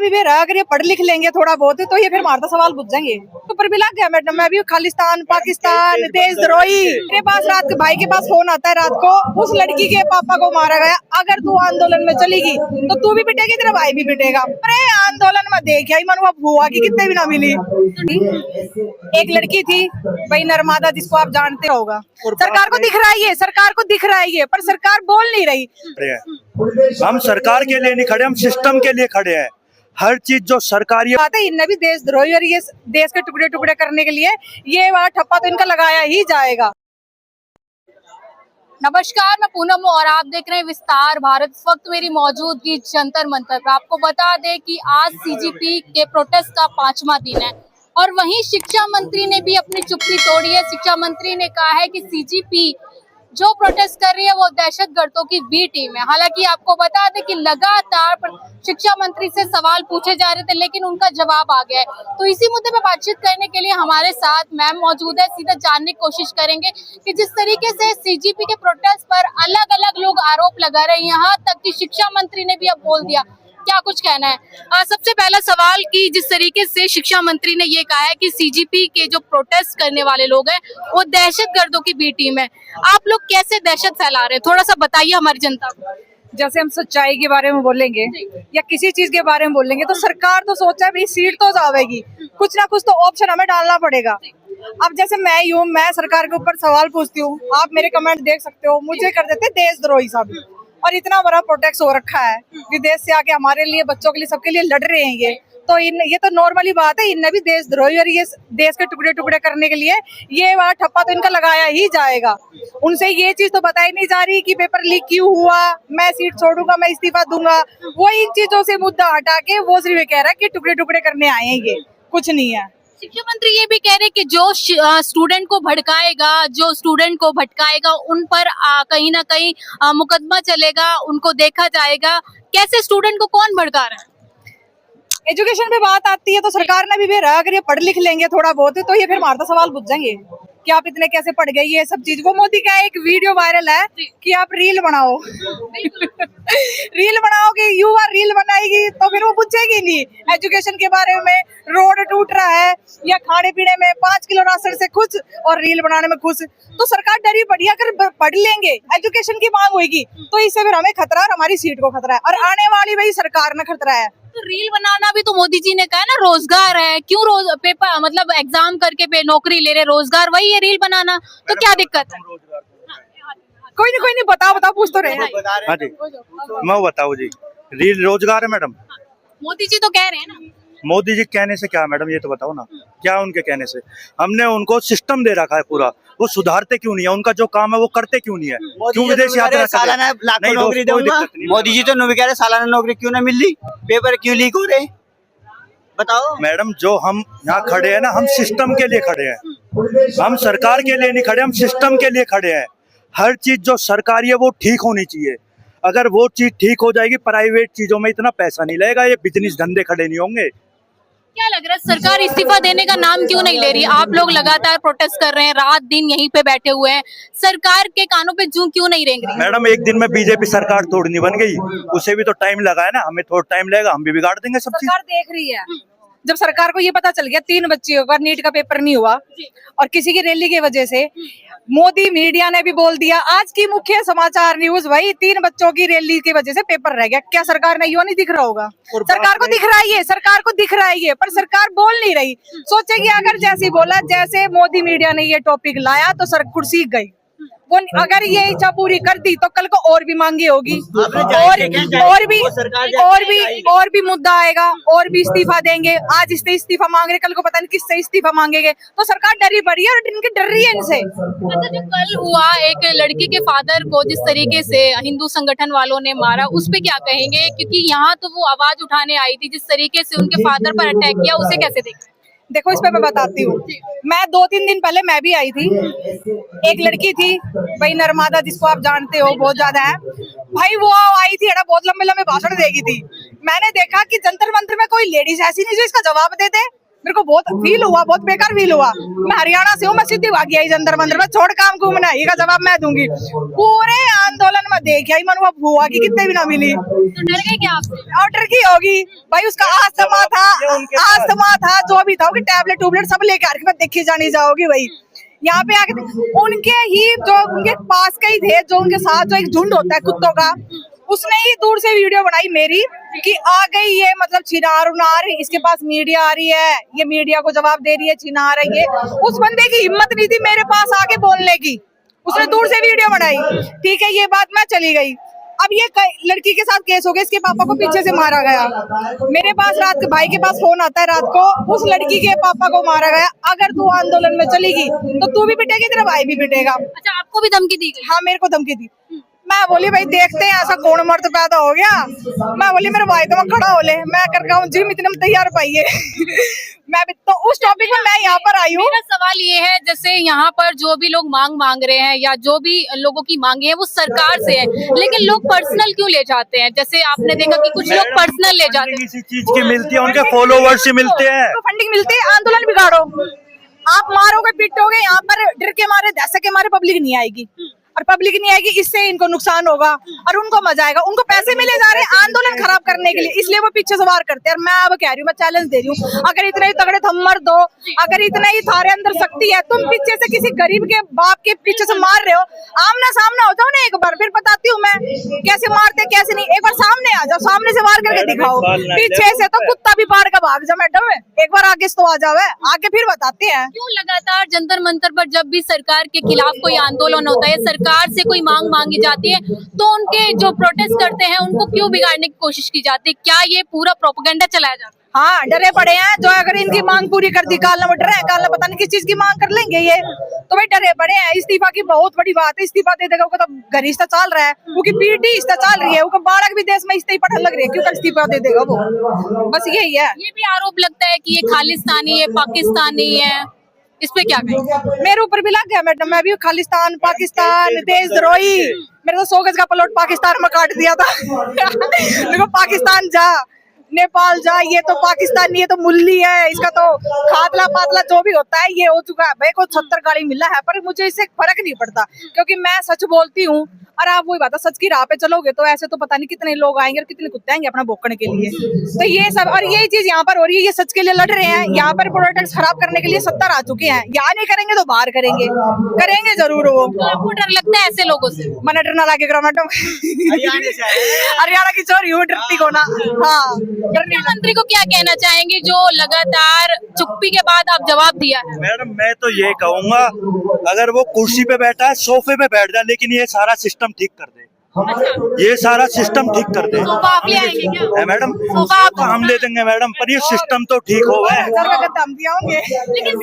भी रहा, अगर ये पढ़ लिख लेंगे थोड़ा बहुत तो ये फिर हमारा सवाल पूछ जाएंगे। तो पर भी लग गया मैडम, मैं भी खालिस्तान पाकिस्तान देशद्रोही। मेरे पास रात के भाई के पास फोन आता है रात को, उस लड़की के पापा को मारा गया, अगर तू आंदोलन में चलेगी तो तू भी पिटेगी, तेरा भाई भी पिटेगा। अरे आंदोलन में देखा ही मन हुआ कि कितने भी ना मिली। एक लड़की थी भाई नर्मदा, जिसको आप जानते होगा, सरकार को दिख रहा है ये, सरकार को दिख रहा है ये, पर सरकार बोल नहीं रही। हम सरकार के लिए नहीं खड़े, हम सिस्टम के लिए खड़े हैं। हर चीज जो सरकारी बात है, इनने भी देशद्रोही और ये देश के टुकड़े टुकड़े करने के लिए ये वहाँ ठप्पा तो इनका लगाया ही जाएगा। नमस्कार, मैं पूनम और आप देख रहे हैं विस्तार भारत। इस वक्त मेरी मौजूदगी जंतर मंतर पर। आपको बता दें कि आज सीजीपी के प्रोटेस्ट का 5वां दिन है और वहीं शिक्षा मंत्री ने भी अपनी चुप्पी तोड़ी है। शिक्षा मंत्री ने कहा है कि सीजीपी जो प्रोटेस्ट कर रही है वो दहशतगर्दों की बी टीम है। हालांकि आपको बता दें कि लगातार शिक्षा मंत्री से सवाल पूछे जा रहे थे, लेकिन उनका जवाब आ गया है। तो इसी मुद्दे पे बातचीत करने के लिए हमारे साथ मैम मौजूद है। सीधा जानने की कोशिश करेंगे कि जिस तरीके से सीजीपी के प्रोटेस्ट पर अलग अलग लोग आरोप लगा रहे हैं, यहाँ तक कि शिक्षा मंत्री ने भी अब बोल दिया, क्या कुछ कहना है। सबसे पहला सवाल कि जिस तरीके से शिक्षा मंत्री ने ये कहा है कि सीजीपी के जो प्रोटेस्ट करने वाले लोग हैं वो दहशतगर्दों की बी टीम है, आप लोग कैसे दहशत फैला रहे हैं, थोड़ा सा बताइए हमारी जनता को। जैसे हम सच्चाई के बारे में बोलेंगे या किसी चीज के बारे में बोलेंगे तो सरकार तो सोचा है भाई सीट तो जाएगी, कुछ ना कुछ तो ऑप्शन हमें डालना पड़ेगा। अब जैसे मैं यूं, मैं सरकार के ऊपर सवाल पूछती हूँ, आप मेरे कमेंट देख सकते हो, मुझे कर देते देशद्रोही साबित। और इतना बड़ा प्रोटेस्ट हो रखा है, विदेश से आके हमारे लिए, बच्चों के लिए, सबके लिए लड़ रहे हैं ये तो ये तो नॉर्मली बात है। इनने भी देशद्रोही और ये देश के टुकड़े टुकड़े करने के लिए ये वहाँ ठप्पा तो इनका लगाया ही जाएगा। उनसे ये चीज तो बताई नहीं जा रही कि पेपर लीक क्यों हुआ, मैं सीट छोड़ूंगा, मैं इस्तीफा दूंगा। वो इन चीजों से मुद्दा हटा के वो सिर्फ ये कह रहा है कि टुकड़े टुकड़े करने आए हैं, ये कुछ नहीं है। शिक्षा मंत्री ये भी कह रहे हैं कि जो स्टूडेंट को भड़काएगा, जो स्टूडेंट को भटकाएगा, उन पर कहीं ना कहीं मुकदमा चलेगा, उनको देखा जाएगा। कैसे स्टूडेंट को कौन भड़का रहा है? एजुकेशन पे बात आती है तो सरकार ने भी रहा, अगर ये पढ़ लिख लेंगे थोड़ा बहुत तो ये फिर हमारा सवाल पूछ जाएंगे कि आप इतने कैसे पढ़ गए, ये सब चीज। वो मोदी का एक वीडियो वायरल है कि आप रील बनाओ रील बनाओगे, युवा रील बनाएगी तो फिर वो पूछेगी नहीं एजुकेशन के बारे में। रोड टूट रहा है या खाने पीने में 5 किलो राशन से खुश और रील बनाने में खुश, तो सरकार डरी पड़ी। अगर पढ़ लेंगे, एजुकेशन की मांग होगी तो इससे फिर हमें खतरा और हमारी सीट को खतरा है और आने वाली वही सरकार में खतरा है। तो रील बनाना भी तो मोदी जी ने कहा ना रोजगार है, क्यों रोज पेपर मतलब एग्जाम करके पे नौकरी ले रहे, रोजगार वही है रील बनाना, तो क्या दिक्कत है? कोई नहीं बताओ पूछ तो रहे हैं। हाँ जी, मैं बताऊँ जी, रील रोजगार है मैडम। मोदी जी तो कह रहे हैं ना। मोदी जी कहने से क्या मैडम, ये तो बताओ ना, क्या उनके कहने से? हमने उनको सिस्टम दे रखा है पूरा, वो सुधारते क्यों नहीं है? उनका जो काम है वो करते क्यों नहीं है? क्यों विदेश यात्रा सालाना लाखों नौकरी दूंगा? मोदी जी तो नहीं कह रहे सालाना नौकरी क्यों ना मिल रही, पेपर क्यों लीक हो रहे, बताओ मैडम। जो हम यहाँ खड़े हैं ना, हम सिस्टम के लिए खड़े हैं, हम सरकार के लिए नहीं खड़े, हम सिस्टम के लिए खड़े हैं। हर चीज जो सरकारी है वो ठीक होनी चाहिए। अगर वो चीज ठीक हो जाएगी, प्राइवेट चीजों में इतना पैसा नहीं लगेगा, ये बिजनेस धंधे खड़े नहीं होंगे। क्या लग रहा है सरकार इस्तीफा देने का नाम क्यों नहीं ले रही? आप लोग लगातार प्रोटेस्ट कर रहे हैं, रात दिन यहीं पे बैठे हुए हैं, सरकार के कानों पे जूं क्यों नहीं रेंग रही? मैडम, एक दिन में बीजेपी सरकार थोड़ी नहीं बन गई, उसे भी तो टाइम लगा है ना, हमें थोड़ा टाइम लगेगा, हम भी बिगाड़ देंगे सब चीज। सरकार देख रही है। जब सरकार को ये पता चल गया 3 बच्चियों का नीट का पेपर नहीं हुआ और किसी की रैली की वजह से, मोदी मीडिया ने भी बोल दिया, आज की मुख्य समाचार न्यूज वही 3 बच्चों की रैली की वजह से पेपर रह गया। क्या सरकार ने यो नहीं दिख रहा होगा? सरकार को दिख रहा है ये, सरकार को दिख रहा है ये, पर सरकार बोल नहीं रही। सोचे कि अगर जैसे बोला, जैसे मोदी मीडिया ने ये टॉपिक लाया तो सर कुर्सी गई। वो अगर ये इच्छा पूरी कर दी तो कल को और भी मांगी होगी और भी मुद्दा आएगा और भी इस्तीफा देंगे। आज इससे इस्तीफा मांग रहे, कल को पता नहीं किससे इस्तीफा मांगेंगे, तो सरकार डरी पड़ी है और इनकी डर रही है इनसे। अच्छा, जो कल हुआ एक लड़की के फादर को जिस तरीके से हिंदू संगठन वालों ने मारा, उस पे क्या कहेंगे? क्योंकि यहाँ तो वो आवाज उठाने आई थी, जिस तरीके से उनके फादर पर अटैक किया, उसे कैसे देखते? देखो, इस पे मैं बताती हूँ। मैं 2-3 दिन पहले मैं भी आई थी, एक लड़की थी भाई नर्मदा, जिसको आप जानते हो, बहुत ज्यादा है भाई। वो आई थी ना, बहुत लंबे लंबे भाषण देगी थी। मैंने देखा कि जंतर मंतर में कोई लेडीज ऐसी नहीं जो इसका जवाब दे दे। मेरे को बहुत फील हुआ, बहुत बेकार फील हुआ। मैं हरियाणा से हूँ, मैं सीधी भागी आई जंतर मंतर में, छोड़ काम को मैं ये का जवाब मैं दूंगी। पूरे आंदोलन में देख आई मन, वो बुआ की कितने भी ना मिली, तो डर गए क्या आपसे? और डर की होगी भाई, उसका आस्थमा था जो भी था, उसकी टैबलेट टूबलेट सब लेके आके मैं देखी जानी जाओगी भाई। यहाँ पे आके उनके ही जो उनके पास के ही थे, जो उनके साथ जो एक झुंड होता है कुत्तों का, उसने ही दूर से वीडियो बनाई मेरी कि आ गई ये, मतलब छिनार उनार, इसके पास मीडिया आ रही है, ये मीडिया को जवाब दे रही है, छिनार है ये। उस बंदे की हिम्मत नहीं थी मेरे पास आके बोलने की, उसने दूर से वीडियो बनाई। ठीक है, ये बात मैं चली गई। अब ये लड़की के साथ केस हो गया, इसके पापा को पीछे से मारा गया। मेरे पास रात के भाई के पास फोन आता है रात को, उस लड़की के पापा को मारा गया। अगर तू आंदोलन में चलेगी तो तू भी पिटेगी, तेरा भाई भी पिटेगा। अच्छा, आपको भी धमकी दी गई? हाँ, मेरे को धमकी दी। मैं बोली भाई देखते हैं ऐसा कौन मर्द पैदा हो गया। मैं बोली मेरे भाई तो मैं खड़ा हो ले, मैं कर रहा हूँ जिम, इतने में तैयार पाइए। मैं भी तो उस टॉपिक में मैं यहाँ पर आई हूँ। मेरा सवाल ये है, जैसे यहाँ पर जो भी लोग मांग रहे हैं या जो भी लोगों की मांगे हैं वो सरकार से है, लेकिन लोग पर्सनल क्यों ले जाते हैं? जैसे आपने देखा कि कुछ लोग पर्सनल ले जाते हैं। किसी चीज की मिलती है, उनके फॉलोवर्स ही मिलते हैं, फंडिंग मिलती है, आंदोलन बिगाड़ो, आप मारोगे पीटोगे, यहाँ पर डर के मारे दहशत के मारे पब्लिक नहीं आएगी, और पब्लिक नहीं आएगी, इससे इनको नुकसान होगा और उनको मजा आएगा। उनको पैसे मिले जा रहे हैं आंदोलन खराब करने के लिए, इसलिए वो पीछे से वार करते हैं। और मैं अब कह रही हूँ, मैं चैलेंज दे रही हूँ, अगर इतने ही तगड़े थम्मर दो, अगर इतना ही थारे अंदर शक्ति है, तुम पीछे से किसी गरीब के बाप के पीछे से मार रहे हो, आमना सामना हो जाओ ना एक बार, फिर बताती हूँ मैं कैसे मारते कैसे नहीं। एक बार सामने आ जाओ, सामने से वार करके दिखाओ, पीछे से तो कुत्ता भी पार का भाग जा मैडम, एक बार आगे तो आ जाओ, आगे फिर बताते हैं। क्यों लगातार जंतर मंतर पर जब भी सरकार के खिलाफ कोई आंदोलन होता है, सरकार से कोई मांग मांगी जाती है, तो उनके जो प्रोटेस्ट करते हैं उनको क्यों बिगाड़ने की कोशिश की जाती है? क्या ये पूरा प्रोपेगेंडा चलाया जाता है? हाँ, डरे पड़े हैं जो, अगर इनकी मांग पूरी कर दी काल में डर है, काल पता नहीं किस चीज की मांग कर लेंगे ये, तो भाई डरे पड़े हैं। इस्तीफा की बहुत बड़ी बात है, इस्तीफा दे देगा, तो घर हिस्सा चल रहा है, उनकी पीढ़ी हिस्सा चल रही है, उनका बालक भी देश में इस्तीफा लग रही है, क्यों इस्तीफा दे देगा वो, बस यही है। ये भी आरोप लगता है कि ये खालिस्तानी है, पाकिस्तानी है, इस पे क्या कहें? मेरे ऊपर भी लग गया मैडम, मैं भी खालिस्तान पाकिस्तान देशद्रोही, मेरे तो 100 गज का प्लॉट पाकिस्तान में काट दिया था। देखो पाकिस्तान जा, नेपाल जा, ये तो पाकिस्तानी, ये तो मुल्ली है, इसका तो खातला पातला जो भी होता है ये हो चुका है। भाई को 70 गाड़ी मिला है, पर मुझे इससे फर्क नहीं पड़ता, क्योंकि मैं सच बोलती हूँ। और आप वही बात है, सच की राह पे चलोगे तो ऐसे तो पता नहीं कितने लोग आएंगे और कितने कुत्ते आएंगे अपना भोंकने के लिए। तो ये सब, और यही चीज यहाँ पर हो रही है, ये सच के लिए लड़ रहे हैं, यहाँ पर प्रोडक्ट्स खराब करने के लिए 70 आ चुके हैं। यहाँ नहीं करेंगे तो बाहर करेंगे, करेंगे जरूर वो। तो आपको डर लगता है ऐसे लोगों से? मैंने डरना लगे करो मैडम, हरियाणा की चोरी हूँ, डरती को ना। हाँ, मुख्यमंत्री को क्या कहना चाहेंगे जो लगातार चुप्पी के बाद आप जवाब दिया है? मैडम मैं तो ये कहूंगा, अगर वो कुर्सी पे बैठा है, सोफे पे बैठ जाए, लेकिन ये सारा सिस्टम ठीक कर दे। ये सारा सिस्टम ठीक कर दे। सोफा आप ले आएंगे क्या? है मैडम, सोफा आप हम ले देंगे मैडम, पर ये सिस्टम तो ठीक हो गए। हम दिया होंगे। लेकिन